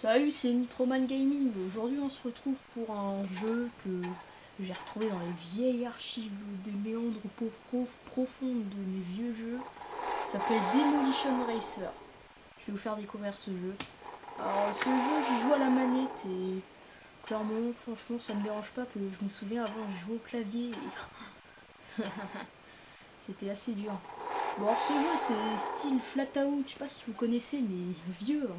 Salut, c'est Nitroman Gaming. Aujourd'hui, on se retrouve pour un jeu que j'ai retrouvé dans les vieilles archives des méandres profondes de mes vieux jeux. Ça s'appelle Demolition Racer. Je vais vous faire découvrir ce jeu. Alors, ce jeu, j'y joue à la manette et clairement, franchement, ça me dérange pas que je me souviens avant, je jouais au clavier et c'était assez dur. Bon, alors, ce jeu, c'est style Flat Out. Je sais pas si vous connaissez, mais vieux.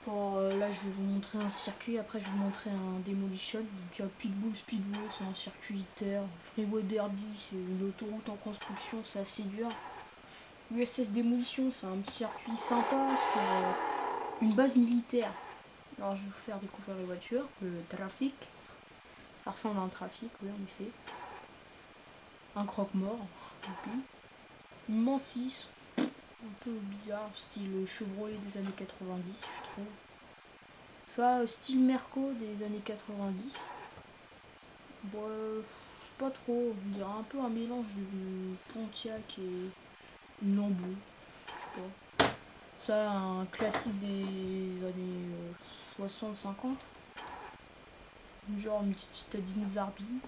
Bon, là je vais vous montrer un circuit, après je vais vous montrer un Demolition. Donc il y a Pitbull Speedway, c'est un circuit terre. Freeway Derby, c'est une autoroute en construction, c'est assez dur. USS Demolition, c'est un petit circuit sympa sur une base militaire. Alors je vais vous faire découvrir les voitures, le trafic. Ça ressemble à un trafic, oui en effet. Un croque-mort, une mantis, un peu bizarre, style Chevrolet des années 90 je trouve. Ça, style Merco des années 90. Bon, je sais pas trop, on dirait un peu un mélange de Pontiac et une Lambeau, je sais pas. Ça, un classique des années 60-50. Genre une petite citadine Zarbi.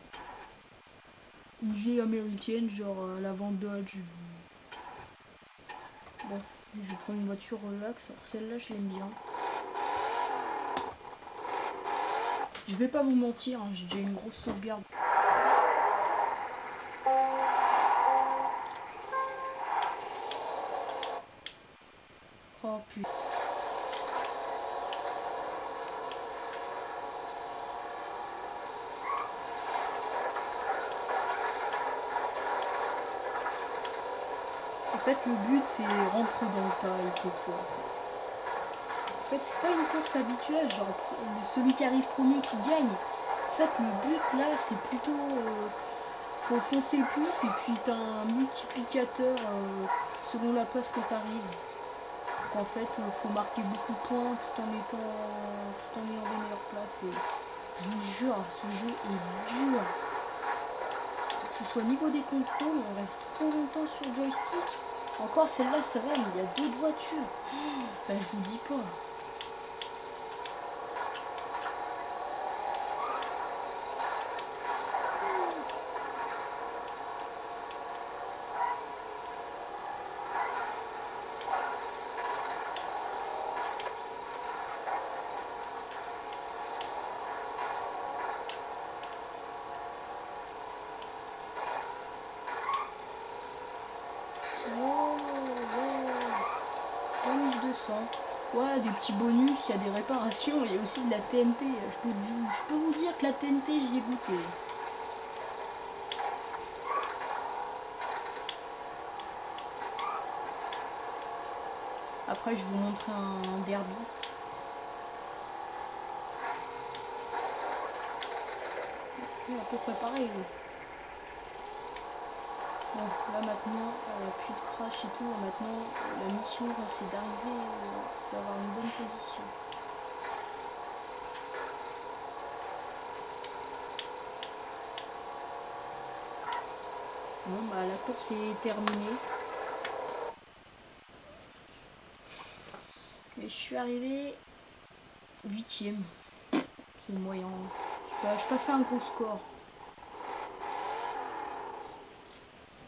Une vieille américaine, genre la Dodge. Bon, je prends une voiture relax, alors celle-là je l'aime bien. Je vais pas vous mentir, hein, j'ai déjà une grosse sauvegarde. Oh putain. En fait, le but c'est rentrer dans le tas et tout. En fait, c'est pas une course habituelle, genre celui qui arrive premier qui gagne. En fait, le but là, c'est plutôt faut foncer le plus et puis t'as un multiplicateur selon la place que t'arrives. Donc en fait, faut marquer beaucoup de points tout en ayant des meilleures places. Et je vous jure, ce jeu est dur. Que ce soit au niveau des contrôles, on reste trop longtemps sur le joystick. Encore celle-là, ça va, mais il y a d'autres voitures. Bah, je vous dis pas. Wow, wow. 1200. Ouais, des petits bonus, il y a des réparations, il y a aussi de la TNT. Je peux vous dire que la TNT, j'y ai goûté. Après, je vais vous montrer un derby. À peu près pareil. Bon, là maintenant, plus de crash et tout. Maintenant, la mission, c'est d'arriver, c'est d'avoir une bonne position. Bon, bah la course est terminée. Et je suis arrivé 8ème. C'est moyen. Je n'ai pas fait un gros score.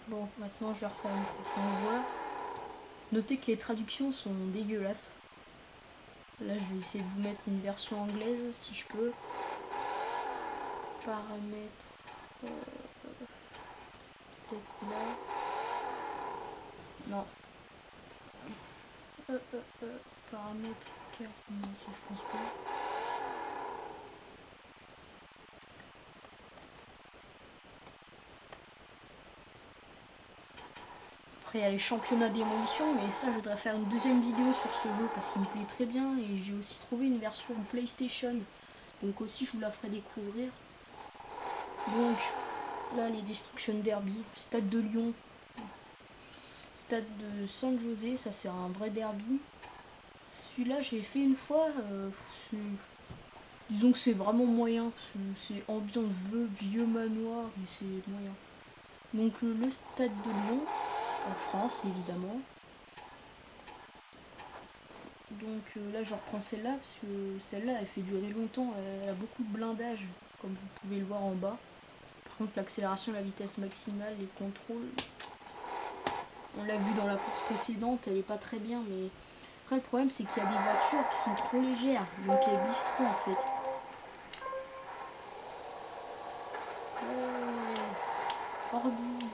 Bon, maintenant je vais refaire une course en joueur. Notez que les traductions sont dégueulasses. Là, je vais essayer de vous mettre une version anglaise si je peux. Paramètres. Peut-être là. Non. Paramètres. Non, ça je pense pas. Après, il y a les championnats d'émolition, mais ça, je voudrais faire une deuxième vidéo sur ce jeu parce qu'il me plaît très bien et j'ai aussi trouvé une version PlayStation. Donc aussi, je vous la ferai découvrir. Donc, là, les Destruction Derby, Stade de Lyon, Stade de San José, ça c'est un vrai derby. Celui-là, j'ai fait une fois, disons que c'est vraiment moyen, c'est ambiance vieux manoir, mais c'est moyen. Donc le Stade de Lyon, en France évidemment. Donc là je reprends celle-là parce que celle-là elle fait durer longtemps, elle a beaucoup de blindage comme vous pouvez le voir en bas. Par contre l'accélération, la vitesse maximale, les contrôles, on l'a vu dans la course précédente, elle est pas très bien, mais après le problème c'est qu'il y a des voitures qui sont trop légères, donc elles glissent trop en fait. Ordi.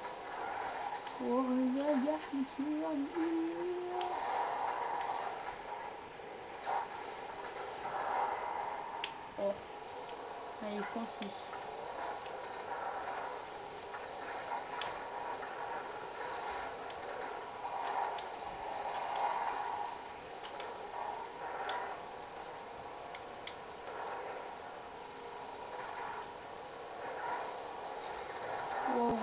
Oh, elle est coincée. Wow.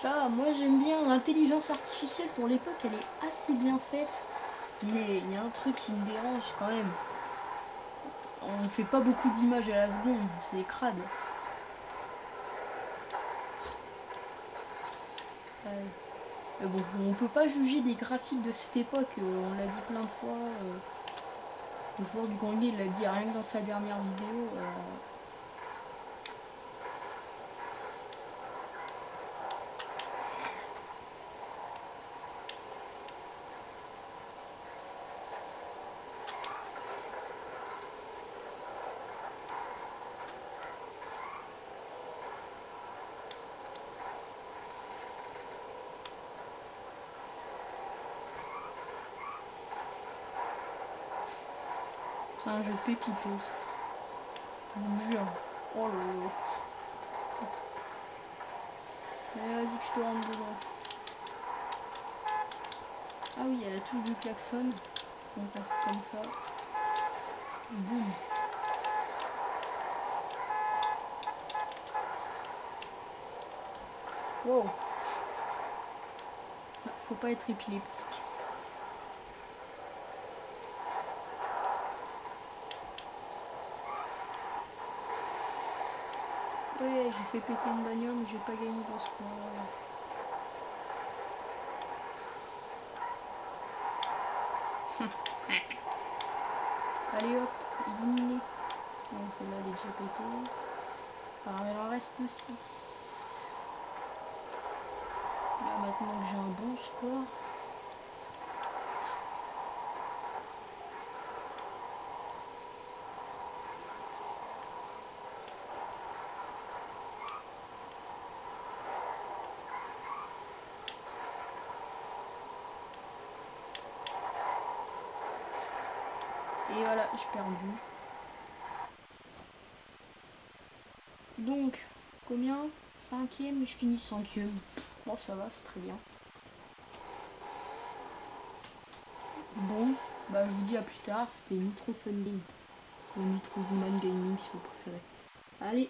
Ça, moi j'aime bien l'intelligence artificielle pour l'époque, elle est assez bien faite. Mais il y a un truc qui me dérange quand même. On ne fait pas beaucoup d'images à la seconde, c'est crade. Bon, on peut pas juger des graphiques de cette époque, on l'a dit plein de fois. Le joueur du grenier l'a dit rien que dans sa dernière vidéo. C'est un jeu pépitos. Je vous jure. Oh là là. Allez, vas-y, que je te rentre dedans. Ah oui, il y a la touche du klaxon. Donc on c'est comme ça. Boum. Wow. Faut pas être épileptique. Ouais, j'ai fait péter une bagnole, mais j'ai pas gagné de score. Allez hop, éliminé. Bon, celle-là elle est déjà pétée. Alors il en reste 6. Là maintenant que j'ai un bon score. Et voilà, j'ai perdu. Donc, combien? 5ème, je finis 5ème. Bon, ça va, c'est très bien. Bon, bah je vous dis à plus tard, c'était Nitro Funding. Ou Nitro Human Gaming si vous préférez. Allez!